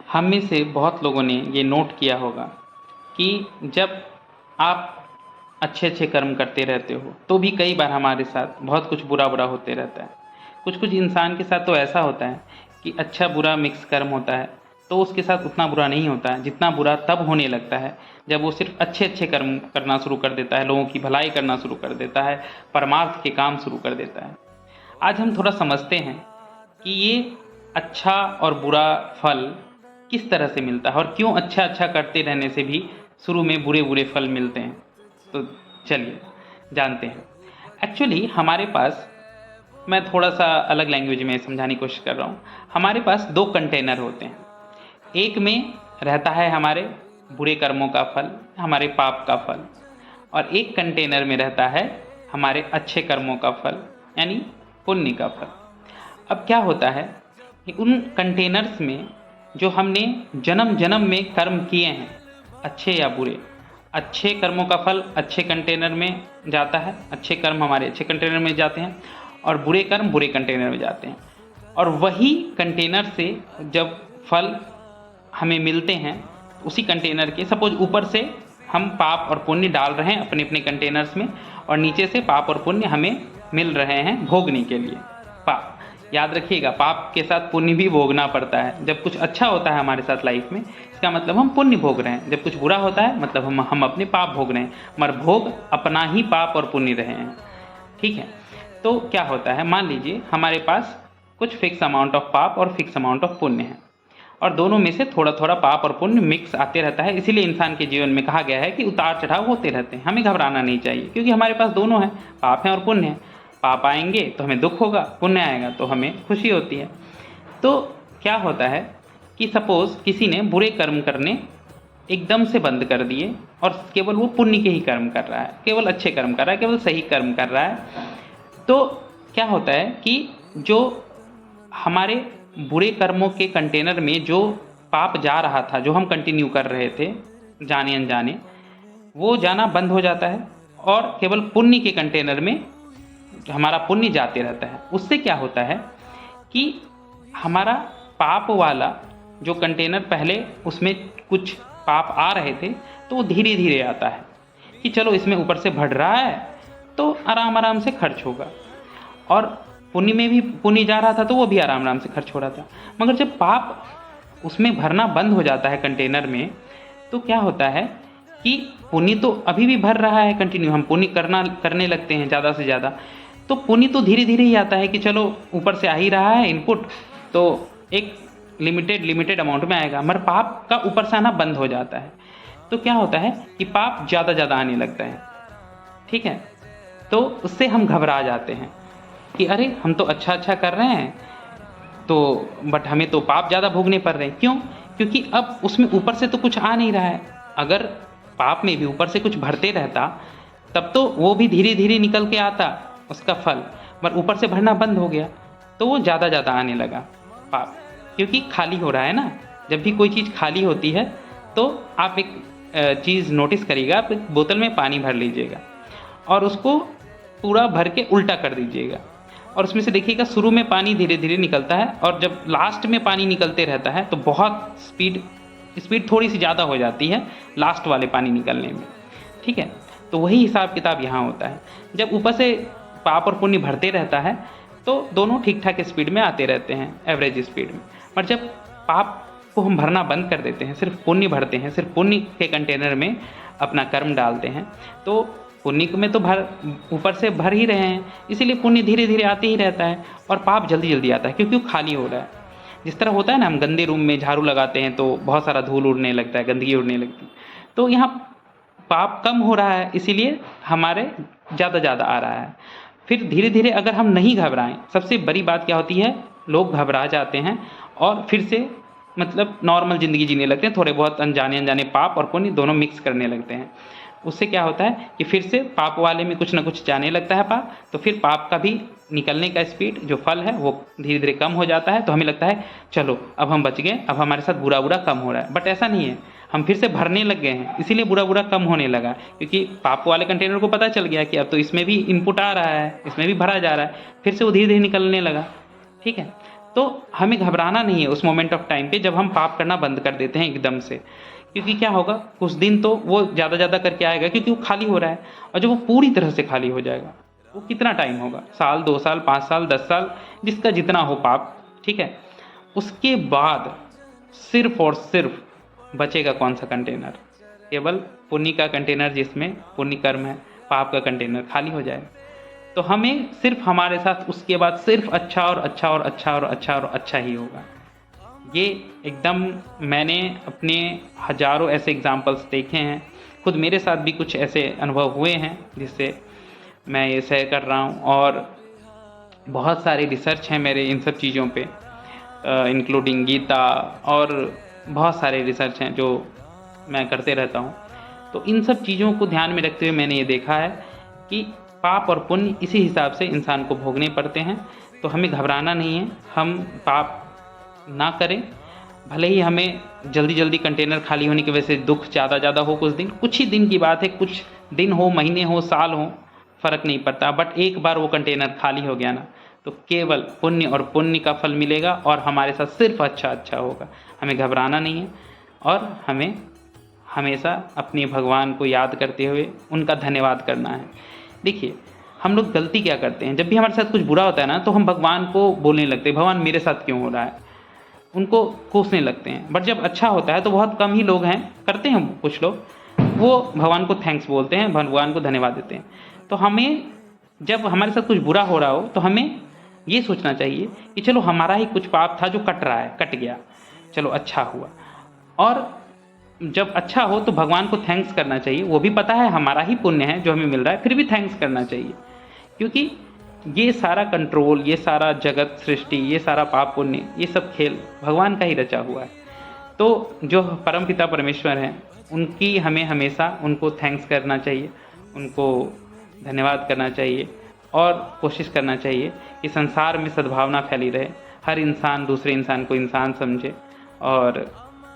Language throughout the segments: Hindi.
हम में से बहुत लोगों ने ये नोट किया होगा कि जब आप अच्छे अच्छे कर्म करते रहते हो तो भी कई बार हमारे साथ बहुत कुछ बुरा बुरा होते रहता है। कुछ कुछ इंसान के साथ तो ऐसा होता है कि अच्छा बुरा मिक्स कर्म होता है, तो उसके साथ उतना बुरा नहीं होता है जितना बुरा तब होने लगता है जब वो सिर्फ अच्छे अच्छे कर्म करना शुरू कर देता है, लोगों की भलाई करना शुरू कर देता है, परमार्थ के काम शुरू कर देता है। आज हम थोड़ा समझते हैं कि ये अच्छा और बुरा फल किस तरह से मिलता है और क्यों अच्छा अच्छा करते रहने से भी शुरू में बुरे बुरे फल मिलते हैं। तो चलिए जानते हैं। एक्चुअली हमारे पास, मैं थोड़ा सा अलग लैंग्वेज में समझाने की कोशिश कर रहा हूँ। हमारे पास दो कंटेनर होते हैं। एक में रहता है हमारे बुरे कर्मों का फल, हमारे पाप का फल, और एक कंटेनर में रहता है हमारे अच्छे कर्मों का फल यानी पुण्य का फल। अब क्या होता है कि उन कंटेनर्स में जो हमने जन्म जन्म में कर्म किए हैं, अच्छे या बुरे, अच्छे कर्मों का फल अच्छे कंटेनर में जाता है, अच्छे कर्म हमारे अच्छे कंटेनर में जाते हैं और बुरे कर्म बुरे कंटेनर में जाते हैं। और वही कंटेनर से जब फल हमें मिलते हैं, उसी कंटेनर के सपोज ऊपर से हम पाप और पुण्य डाल रहे हैं अपने अपने कंटेनर्स में, और नीचे से पाप और पुण्य हमें मिल रहे हैं भोगने के लिए। पाप, याद रखिएगा, पाप के साथ पुण्य भी भोगना पड़ता है। जब कुछ अच्छा होता है हमारे साथ लाइफ में, इसका मतलब हम पुण्य भोग रहे हैं। जब कुछ बुरा होता है मतलब हम अपने पाप भोग रहे हैं, मगर भोग अपना ही पाप और पुण्य रहे हैं। ठीक है, तो क्या होता है, मान लीजिए हमारे पास कुछ फिक्स अमाउंट ऑफ पाप और फिक्स अमाउंट ऑफ पुण्य है, और दोनों में से थोड़ा थोड़ा पाप और पुण्य मिक्स आते रहता है। इसीलिए इंसान के जीवन में कहा गया है कि उतार चढ़ाव होते रहते हैं, हमें घबराना नहीं चाहिए, क्योंकि हमारे पास दोनों है, पाप है और पुण्य है। पाप आएंगे तो हमें दुख होगा, पुण्य आएगा तो हमें खुशी होती है। तो क्या होता है कि सपोज किसी ने बुरे कर्म करने एकदम से बंद कर दिए और केवल वो पुण्य के ही कर्म कर रहा है, केवल अच्छे कर्म कर रहा है, केवल सही कर्म कर रहा है। तो क्या होता है कि जो हमारे बुरे कर्मों के कंटेनर में जो पाप जा रहा था, जो हम कंटिन्यू कर रहे थे जाने अनजाने, वो जाना बंद हो जाता है और केवल पुण्य के कंटेनर में हमारा पुण्य जाते रहता है। उससे क्या होता है कि हमारा पाप वाला जो कंटेनर, पहले उसमें कुछ पाप आ रहे थे तो वो धीरे धीरे आता है कि चलो इसमें ऊपर से बढ़ रहा है तो आराम आराम से खर्च होगा, और पुण्य में भी पुण्य जा रहा था तो वो भी आराम आराम से खर्च हो रहा था। मगर जब पाप उसमें भरना बंद हो जाता है कंटेनर में, तो क्या होता है कि पुण्य तो अभी भी भर रहा है कंटिन्यू, हम पुण्य करने लगते हैं ज़्यादा से ज़्यादा, तो पुण्य तो धीरे धीरे ही आता है कि चलो ऊपर से आ ही रहा है इनपुट, तो एक लिमिटेड अमाउंट में आएगा, मगर पाप का ऊपर से आना बंद हो जाता है। तो क्या होता है कि पाप ज़्यादा ज़्यादा आने लगता है। ठीक है, तो उससे हम घबरा जाते हैं कि अरे हम तो अच्छा अच्छा कर रहे हैं, तो बट हमें तो पाप ज़्यादा भोगने पड़ रहे हैं। क्यों? क्योंकि अब उसमें ऊपर से तो कुछ आ नहीं रहा है। अगर पाप में भी ऊपर से कुछ भरते रहता तब तो वो भी धीरे धीरे निकल के आता उसका फल, पर ऊपर से भरना बंद हो गया तो वो ज़्यादा ज़्यादा आने लगा पाप, क्योंकि खाली हो रहा है ना। जब भी कोई चीज़ खाली होती है तो आप एक चीज़ नोटिस करिएगा, आप एक बोतल में पानी भर लीजिएगा और उसको पूरा भर के उल्टा कर दीजिएगा, और उसमें से देखिएगा शुरू में पानी धीरे धीरे निकलता है, और जब लास्ट में पानी निकलते रहता है तो बहुत स्पीड थोड़ी सी ज़्यादा हो जाती है लास्ट वाले पानी निकलने में। ठीक है, तो वही हिसाब किताब यहाँ होता है। जब ऊपर से पाप और पुण्य भरते रहता है तो दोनों ठीक ठाक स्पीड में आते रहते हैं, एवरेज स्पीड में। पर जब पाप को हम भरना बंद कर देते हैं, सिर्फ पुण्य भरते हैं, सिर्फ पुण्य के कंटेनर में अपना कर्म डालते हैं, तो पुण्य में तो ऊपर से भर ही रहे हैं, इसीलिए पुण्य धीरे धीरे आते ही रहता है और पाप जल्दी जल्दी आता है, क्योंकि वो खाली हो रहा है। जिस तरह होता है ना, हम गंदे रूम में झाड़ू लगाते हैं तो बहुत सारा धूल उड़ने लगता है, गंदगी उड़ने लगती है, तो यहाँ पाप कम हो रहा है, इसीलिए हमारे ज़्यादा आ रहा है। फिर धीरे धीरे अगर हम नहीं घबराएं, सबसे बड़ी बात क्या होती है, लोग घबरा जाते हैं और फिर से मतलब नॉर्मल ज़िंदगी जीने लगते हैं, थोड़े बहुत अनजाने पाप और पुण्य दोनों मिक्स करने लगते हैं। उससे क्या होता है कि फिर से पाप वाले में कुछ ना कुछ जाने लगता है पाप, तो फिर पाप का भी निकलने का स्पीड जो फल है वो धीरे धीरे कम हो जाता है। तो हमें लगता है चलो अब हम बच गए, अब हमारे साथ बुरा कम हो रहा है, बट ऐसा नहीं है, हम फिर से भरने लग गए हैं, इसीलिए बुरा कम होने लगा, क्योंकि पाप वाले कंटेनर को पता चल गया कि अब तो इसमें भी इनपुट आ रहा है, इसमें भी भरा जा रहा है, फिर से वो धीरे धीरे निकलने लगा। ठीक है, तो हमें घबराना नहीं है उस मोमेंट ऑफ टाइम पे जब हम पाप करना बंद कर देते हैं एकदम से, क्योंकि क्या होगा, कुछ दिन तो वो ज़्यादा करके आएगा क्योंकि वो खाली हो रहा है, और जब वो पूरी तरह से खाली हो जाएगा वो कितना टाइम होगा, साल, 2 साल, 5 साल, 10 साल, जिसका जितना हो पाप, ठीक है। उसके बाद सिर्फ और सिर्फ बचेगा कौन सा कंटेनर, केवल पुण्य का कंटेनर, जिसमें पुण्य कर्म है, पाप का कंटेनर खाली हो जाएगा। तो हमें सिर्फ हमारे साथ उसके बाद सिर्फ अच्छा और अच्छा और अच्छा और अच्छा और अच्छा ही होगा। ये एकदम मैंने अपने हज़ारों ऐसे एग्जाम्पल्स देखे हैं, खुद मेरे साथ भी कुछ ऐसे अनुभव हुए हैं जिससे मैं ये शेयर कर रहा हूँ। और बहुत सारे रिसर्च हैं मेरे इन सब चीज़ों पे, इंक्लूडिंग गीता, और बहुत सारे रिसर्च हैं जो मैं करते रहता हूँ। तो इन सब चीज़ों को ध्यान में रखते हुए मैंने ये देखा है कि पाप और पुण्य इसी हिसाब से इंसान को भोगने पड़ते हैं। तो हमें घबराना नहीं है, हम पाप ना करें, भले ही हमें जल्दी कंटेनर खाली होने की वजह से दुख ज़्यादा हो, कुछ ही दिन की बात है, कुछ दिन हो, महीने हो, साल हो, फ़र्क नहीं पड़ता, बट एक बार वो कंटेनर खाली हो गया ना, तो केवल पुण्य और पुण्य का फल मिलेगा और हमारे साथ सिर्फ अच्छा होगा। हमें घबराना नहीं है और हमें हमेशा अपने भगवान को याद करते हुए उनका धन्यवाद करना है। देखिए, हम लोग गलती क्या करते हैं, जब भी हमारे साथ कुछ बुरा होता है ना, तो हम भगवान को बोलने लगते हैं, भगवान मेरे साथ क्यों हो रहा है, उनको कोसने लगते हैं। बट जब अच्छा होता है तो बहुत कम ही लोग हैं, करते हैं कुछ लोग, वो भगवान को थैंक्स बोलते हैं, भगवान को धन्यवाद देते हैं। तो हमें जब हमारे साथ कुछ बुरा हो रहा हो तो हमें ये सोचना चाहिए कि चलो हमारा ही कुछ पाप था जो कट रहा है, कट गया, चलो अच्छा हुआ। और जब अच्छा हो तो भगवान को थैंक्स करना चाहिए, वो भी पता है हमारा ही पुण्य है जो हमें मिल रहा है, फिर भी थैंक्स करना चाहिए, क्योंकि ये सारा कंट्रोल, ये सारा जगत सृष्टि, ये सारा पाप पुण्य, ये सब खेल भगवान का ही रचा हुआ है। तो जो परमपिता परमेश्वर हैं, उनकी हमें हमेशा उनको थैंक्स करना चाहिए, उनको धन्यवाद करना चाहिए, और कोशिश करना चाहिए कि संसार में सद्भावना फैली रहे, हर इंसान दूसरे इंसान को इंसान समझे और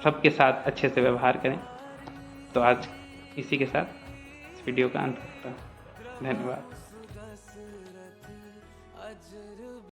सबके साथ अच्छे से व्यवहार करें। तो आज इसी के साथ इस वीडियो का अंत करता हूँ। धन्यवाद।